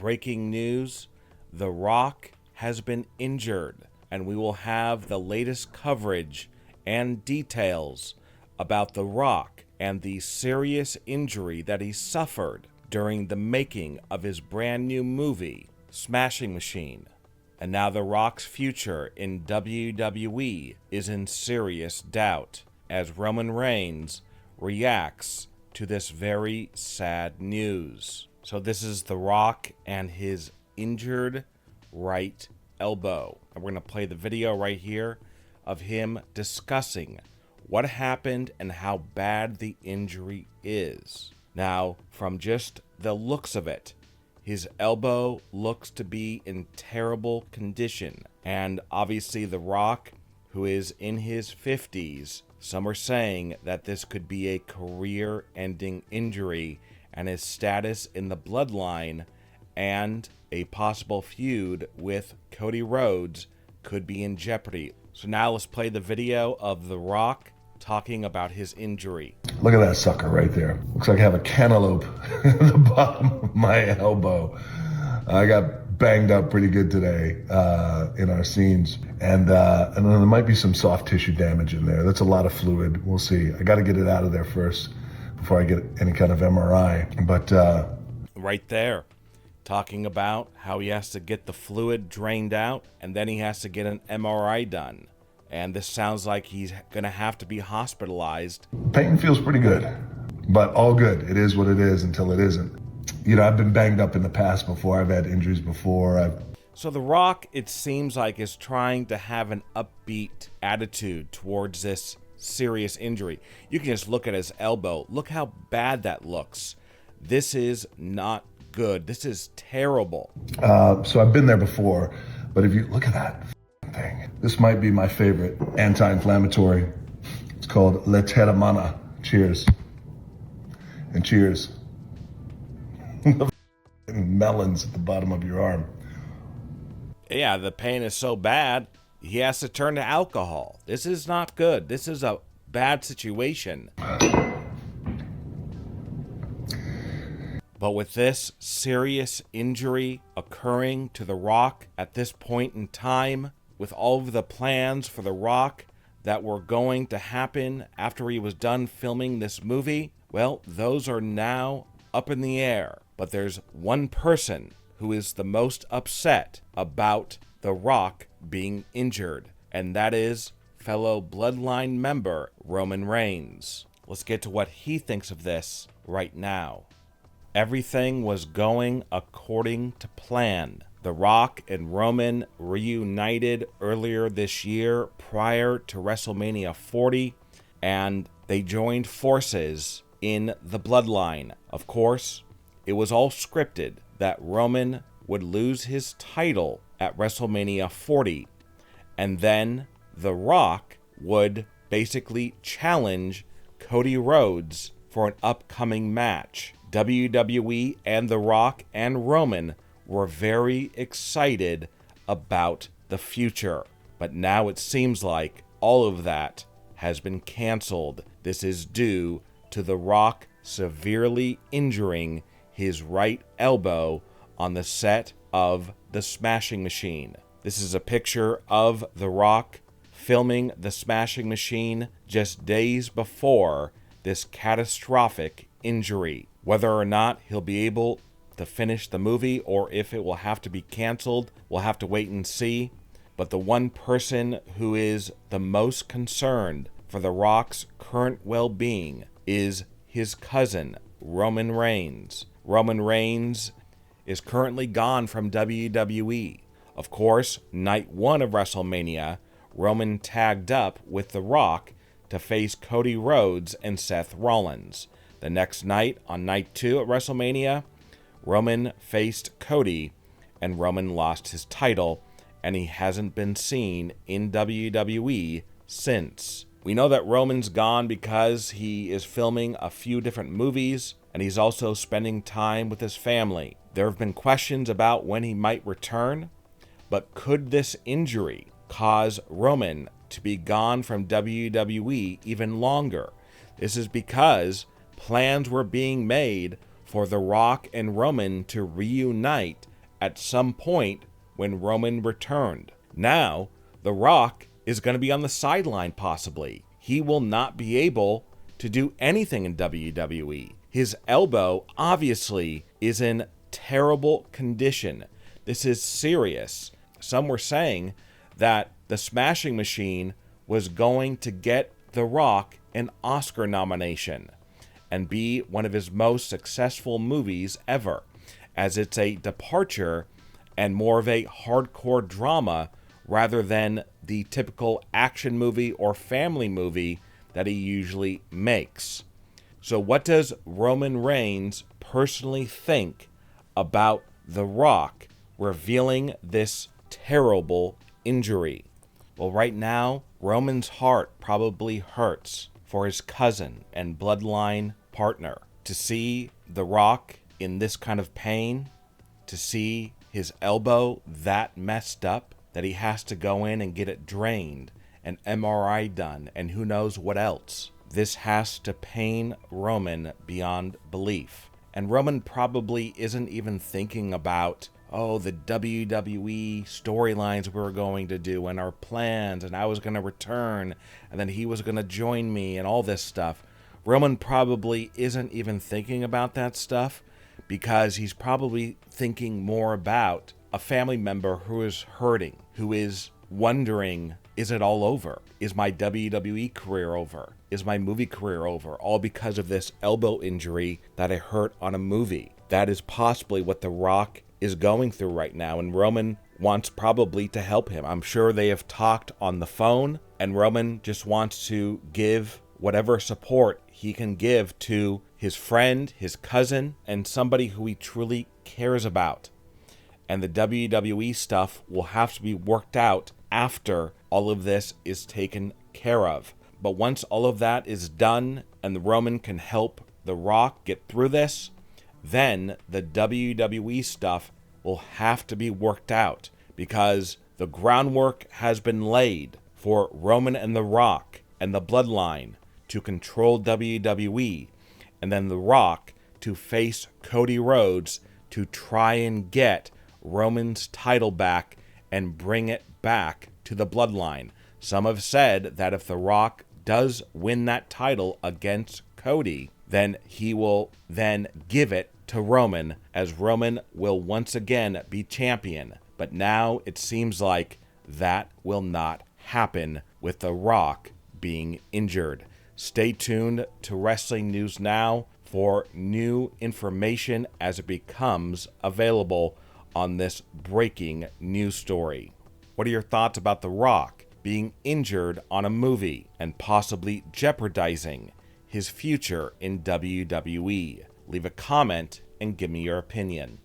breaking news, The Rock has been injured, and we will have the latest coverage and details about The Rock and the serious injury that he suffered during the making of his brand new movie, Smashing Machine. And now The Rock's future in WWE is in serious doubt as Roman Reigns reacts to this very sad news. So this is The Rock and his injured right elbow. And we're going to play the video right here of him discussing what happened and how bad the injury is. Now, from just the looks of it, his elbow looks to be in terrible condition. And obviously The Rock, who is in his 50s, some are saying that this could be a career-ending injury, and his status in the Bloodline and a possible feud with Cody Rhodes could be in jeopardy. So now let's play the video of The Rock talking about his injury. Look at that sucker right there. Looks like I have a cantaloupe at the bottom of my elbow. I got banged up pretty good today in our scenes. And then there might be some soft tissue damage in there. That's a lot of fluid. We'll see. I got to get it out of there first before I get any kind of MRI. But right there, talking about how he has to get the fluid drained out and then he has to get an MRI done. And this sounds like he's going to have to be hospitalized. Pain feels pretty good, but all good. It is what it is until it isn't. You know, I've been banged up in the past before. I've had injuries before. So The Rock, it seems like, is trying to have an upbeat attitude towards this serious injury. You can just look at his elbow. Look how bad that looks. This is not good. This is terrible. So I've been there before, but if you look at that thing, this might be my favorite anti-inflammatory. It's called Le Terramana. Cheers. And cheers. Melons at the bottom of your arm. Yeah, the pain is so bad, he has to turn to alcohol. This is not good. This is a bad situation. But with this serious injury occurring to The Rock at this point in time, with all of the plans for The Rock that were going to happen after he was done filming this movie, well, those are now up in the air. But there's one person who is the most upset about The Rock being injured, and that is fellow Bloodline member Roman Reigns. Let's get to what he thinks of this right now. Everything was going according to plan. The Rock and Roman reunited earlier this year prior to WrestleMania 40, and they joined forces in the Bloodline. Of course, it was all scripted that Roman would lose his title at WrestleMania 40, and then The Rock would basically challenge Cody Rhodes for an upcoming match. WWE and The Rock and Roman were very excited about the future, but now it seems like all of that has been canceled. This is due to The Rock severely injuring his right elbow on the set of The Smashing Machine. This is a picture of The Rock filming The Smashing Machine just days before this catastrophic injury. Whether or not he'll be able to finish the movie or if it will have to be canceled, we'll have to wait and see. But the one person who is the most concerned for The Rock's current well-being is his cousin, Roman Reigns. Roman Reigns is currently gone from WWE. Of course, night one of WrestleMania, Roman tagged up with The Rock to face Cody Rhodes and Seth Rollins. The next night, on night two at WrestleMania, Roman faced Cody, and Roman lost his title, and he hasn't been seen in WWE since. We know that Roman's gone because he is filming a few different movies, and he's also spending time with his family. There have been questions about when he might return, but could this injury cause Roman to be gone from WWE even longer? This is because plans were being made for The Rock and Roman to reunite at some point when Roman returned. Now, The Rock is going to be on the sideline possibly. He will not be able to do anything in WWE. His elbow obviously is in terrible condition. This is serious. Some were saying that The Smashing Machine was going to get The Rock an Oscar nomination and be one of his most successful movies ever, as it's a departure and more of a hardcore drama rather than the typical action movie or family movie that he usually makes. So what does Roman Reigns personally think about The Rock revealing this terrible injury? Well, right now, Roman's heart probably hurts for his cousin and bloodline partner. To see The Rock in this kind of pain, to see his elbow that messed up, that he has to go in and get it drained, an MRI done, and who knows what else. This has to pain Roman beyond belief. And Roman probably isn't even thinking about, the WWE storylines we were going to do and our plans, and I was going to return, and then he was going to join me and all this stuff. Roman probably isn't even thinking about that stuff because he's probably thinking more about a family member who is hurting, who is wondering, is it all over? Is my WWE career over? Is my movie career over? All because of this elbow injury that I hurt on a movie. That is possibly what The Rock is going through right now, and Roman wants probably to help him. I'm sure they have talked on the phone, and Roman just wants to give whatever support he can give to his friend, his cousin, and somebody who he truly cares about. And the WWE stuff will have to be worked out after all of this is taken care of. But once all of that is done and the Roman can help The Rock get through this, then the WWE stuff will have to be worked out because the groundwork has been laid for Roman and The Rock and the Bloodline to control WWE, and then The Rock to face Cody Rhodes to try and get Roman's title back and bring it back to the Bloodline. Some have said that if The Rock does win that title against Cody, then he will then give it to Roman, as Roman will once again be champion. But now it seems like that will not happen with The Rock being injured. Stay tuned to Wrestling News Now for new information as it becomes available on this breaking news story. What are your thoughts about The Rock being injured on a movie and possibly jeopardizing his future in WWE? Leave a comment and give me your opinion.